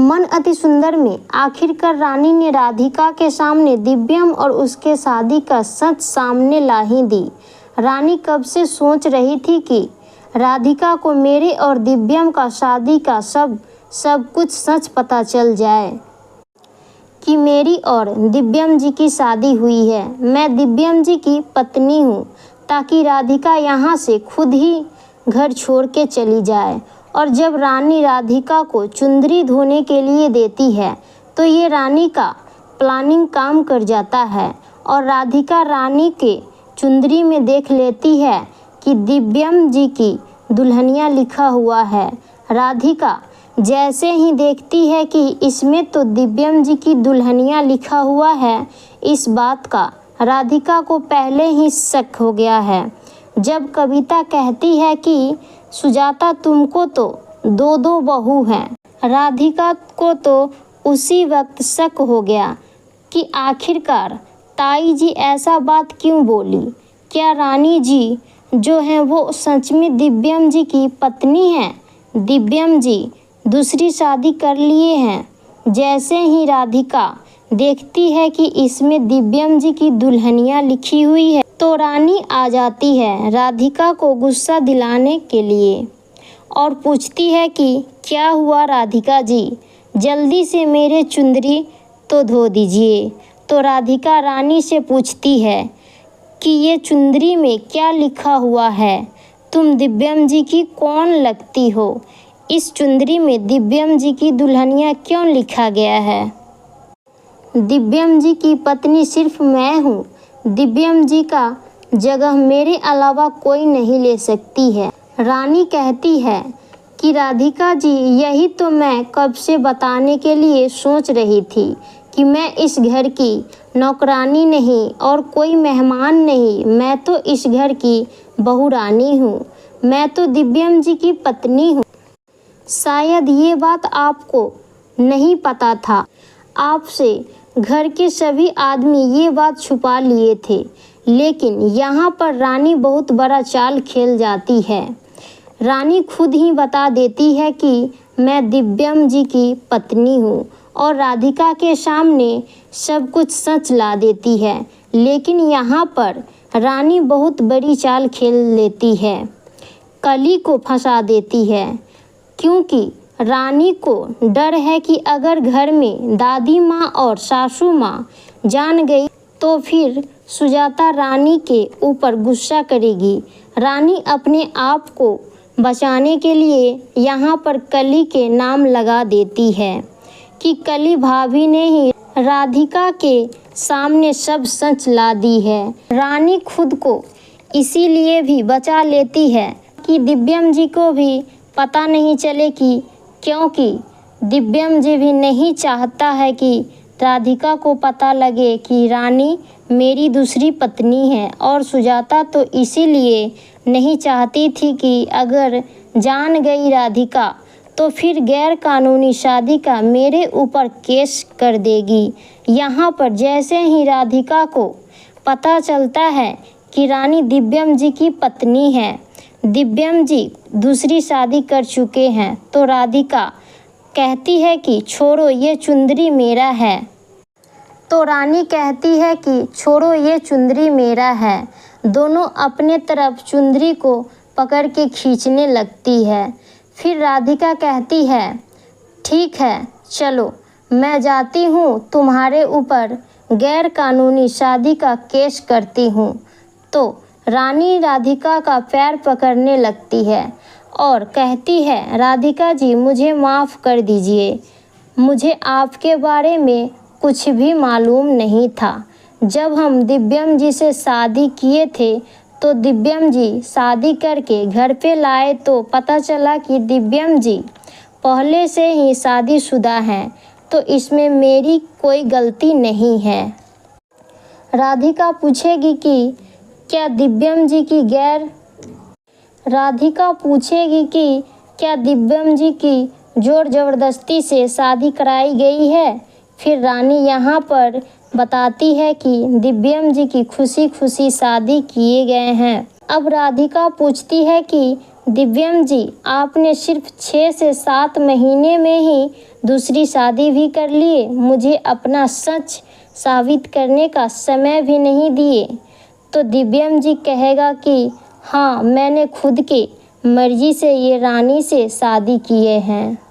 मन अति सुंदर में आखिरकार रानी ने राधिका के सामने दिव्यम और उसके शादी का सच सामने ला ही दी। रानी कब से सोच रही थी कि राधिका को मेरे और दिव्यम का शादी का सब कुछ सच पता चल जाए कि मेरी और दिव्यम जी की शादी हुई है। मैं दिव्यम जी की पत्नी हूँ, ताकि राधिका यहाँ से खुद ही घर छोड़ के चली जाए। और जब रानी राधिका को चुंदरी धोने के लिए देती है तो ये रानी का प्लानिंग काम कर जाता है और राधिका रानी के चुंदरी में देख लेती है कि दिव्यम जी की दुल्हनिया लिखा हुआ है। राधिका जैसे ही देखती है कि इसमें तो दिव्यम जी की दुल्हनिया लिखा हुआ है, इस बात का राधिका को पहले ही शक हो गया है। जब कविता कहती है कि सुजाता तुमको तो दो बहू हैं, राधिका को तो उसी वक्त शक हो गया कि आखिरकार ताई जी ऐसा बात क्यों बोली। क्या रानी जी जो हैं वो सच में दिव्यम जी की पत्नी हैं? दिव्यम जी दूसरी शादी कर लिए हैं। जैसे ही राधिका देखती है कि इसमें दिव्यम जी की दुल्हनिया लिखी हुई है तो रानी आ जाती है राधिका को गुस्सा दिलाने के लिए और पूछती है कि क्या हुआ राधिका जी, जल्दी से मेरे चुंदरी तो धो दीजिए। तो राधिका रानी से पूछती है कि ये चुंदरी में क्या लिखा हुआ है, तुम दिव्यम जी की कौन लगती हो, इस चुंदरी में दिव्यम जी की दुल्हनिया क्यों लिखा गया है? दिव्यम जी की पत्नी सिर्फ मैं हूँ, दिव्यम जी का जगह मेरे अलावा कोई नहीं ले सकती है। रानी कहती है कि राधिका जी यही तो मैं कब से बताने के लिए सोच रही थी कि मैं इस घर की नौकरानी नहीं और कोई मेहमान नहीं, मैं तो इस घर की बहू रानी हूँ, मैं तो दिव्यम जी की पत्नी हूँ। शायद ये बात आपको नहीं पता था, आपसे घर के सभी आदमी ये बात छुपा लिए थे, लेकिन यहाँ पर रानी बहुत बड़ा चाल खेल जाती है। रानी खुद ही बता देती है कि मैं दिव्यम जी की पत्नी हूँ और राधिका के सामने सब कुछ सच ला देती है। लेकिन यहाँ पर रानी बहुत बड़ी चाल खेल लेती है, कली को फंसा देती है, क्योंकि रानी को डर है कि अगर घर में दादी माँ और सासू माँ जान गई तो फिर सुजाता रानी के ऊपर गुस्सा करेगी। रानी अपने आप को बचाने के लिए यहाँ पर कली के नाम लगा देती है कि कली भाभी ने ही राधिका के सामने सब सच ला दी है। रानी खुद को इसीलिए भी बचा लेती है कि दिव्यम जी को भी पता नहीं चले, क्योंकि दिव्यम जी भी नहीं चाहता है कि राधिका को पता लगे कि रानी मेरी दूसरी पत्नी है। और सुजाता तो इसीलिए नहीं चाहती थी कि अगर जान गई राधिका तो फिर गैर कानूनी शादी का मेरे ऊपर केस कर देगी। यहाँ पर जैसे ही राधिका को पता चलता है कि रानी दिव्यम जी की पत्नी है, दिव्यम जी दूसरी शादी कर चुके हैं, तो राधिका कहती है कि छोड़ो ये चुंदरी मेरा है। तो रानी कहती है कि छोड़ो ये चुंदरी मेरा है। दोनों अपने तरफ चुंदरी को पकड़ के खींचने लगती है। फिर राधिका कहती है ठीक है चलो मैं जाती हूँ, तुम्हारे ऊपर गैर कानूनी शादी का केस करती हूँ। तो रानी राधिका का पैर पकड़ने लगती है और कहती है राधिका जी मुझे माफ़ कर दीजिए, मुझे आपके बारे में कुछ भी मालूम नहीं था। जब हम दिव्यम जी से शादी किए थे तो दिव्यम जी शादी करके घर पे लाए तो पता चला कि दिव्यम जी पहले से ही शादीशुदा हैं, तो इसमें मेरी कोई गलती नहीं है। राधिका पूछेगी कि क्या दिव्यम जी की जोर ज़बरदस्ती से शादी कराई गई है। फिर रानी यहाँ पर बताती है कि दिव्यम जी की खुशी खुशी शादी किए गए हैं। अब राधिका पूछती है कि दिव्यम जी, आपने सिर्फ 6 से 7 महीने में ही दूसरी शादी भी कर लिए, मुझे अपना सच साबित करने का समय भी नहीं दिए। तो दिव्यम जी कहेगा कि हाँ, मैंने खुद के मर्जी से ये रानी से शादी किए हैं।